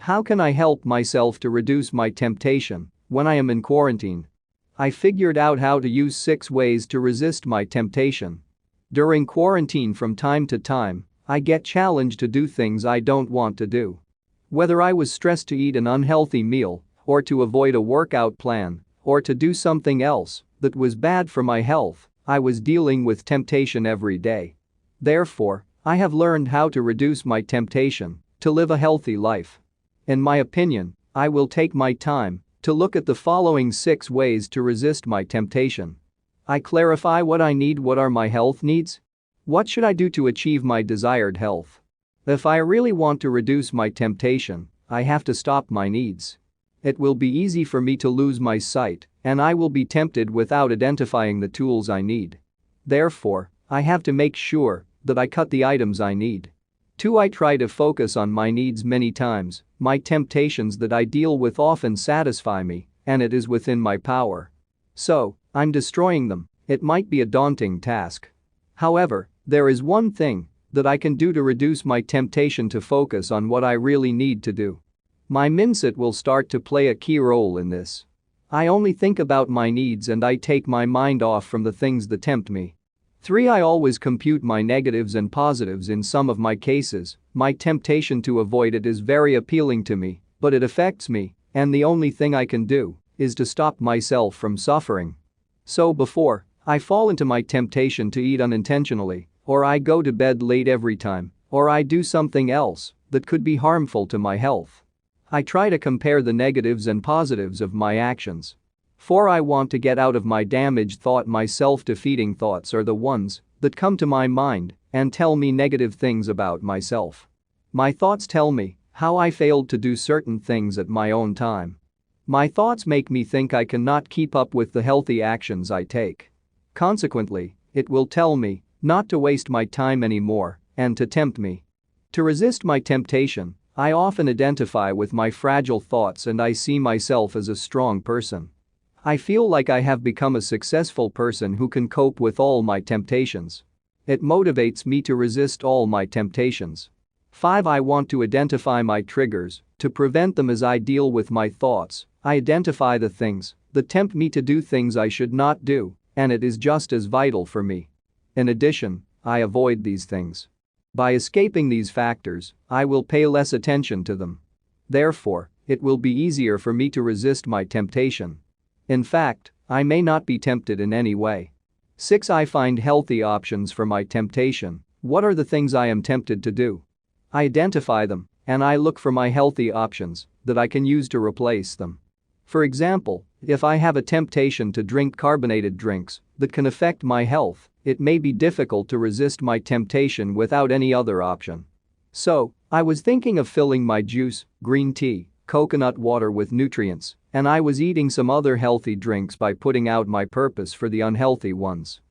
How can I help myself to reduce my temptation when I am in quarantine? I figured out how to use 6 ways to resist my temptation. During quarantine, from time to time, I get challenged to do things I don't want to do. Whether I was stressed to eat an unhealthy meal, or to avoid a workout plan, or to do something else that was bad for my health, I was dealing with temptation every day. Therefore, I have learned how to reduce my temptation to live a healthy life. In my opinion, I will take my time to look at the following 6 ways to resist my temptation. I clarify what I need. What are my health needs? What should I do to achieve my desired health? If I really want to reduce my temptation, I have to stop my needs. It will be easy for me to lose my sight, and I will be tempted without identifying the tools I need. Therefore, I have to make sure that I cut the items I need. 2. I try to focus on my needs many times. My temptations that I deal with often satisfy me, and it is within my power. So, I'm destroying them. It might be a daunting task. However, there is one thing that I can do to reduce my temptation to focus on what I really need to do. My mindset will start to play a key role in this. I only think about my needs and I take my mind off from the things that tempt me. 3. I always compute my negatives and positives. In some of my cases, my temptation to avoid it is very appealing to me, but it affects me, and the only thing I can do is to stop myself from suffering. So before I fall into my temptation to eat unintentionally, or I go to bed late every time, or I do something else that could be harmful to my health, I try to compare the negatives and positives of my actions. 4. I want to get out of my damaged thought. My self-defeating thoughts are the ones that come to my mind and tell me negative things about myself. My thoughts tell me how I failed to do certain things at my own time. My thoughts make me think I cannot keep up with the healthy actions I take. Consequently, it will tell me not to waste my time anymore and to tempt me. To resist my temptation, I often identify with my fragile thoughts and I see myself as a strong person. I feel like I have become a successful person who can cope with all my temptations. It motivates me to resist all my temptations. 5. I want to identify my triggers to prevent them. As I deal with my thoughts, I identify the things that tempt me to do things I should not do, and it is just as vital for me. In addition, I avoid these things. By escaping these factors, I will pay less attention to them. Therefore, it will be easier for me to resist my temptation. In fact, I may not be tempted in any way. 6. I find healthy options for my temptation. What are the things I am tempted to do? I identify them, and I look for my healthy options that I can use to replace them. For example, if I have a temptation to drink carbonated drinks that can affect my health, it may be difficult to resist my temptation without any other option. So, I was thinking of filling my juice, green tea, coconut water with nutrients, and I was eating some other healthy drinks by putting out my purpose for the unhealthy ones.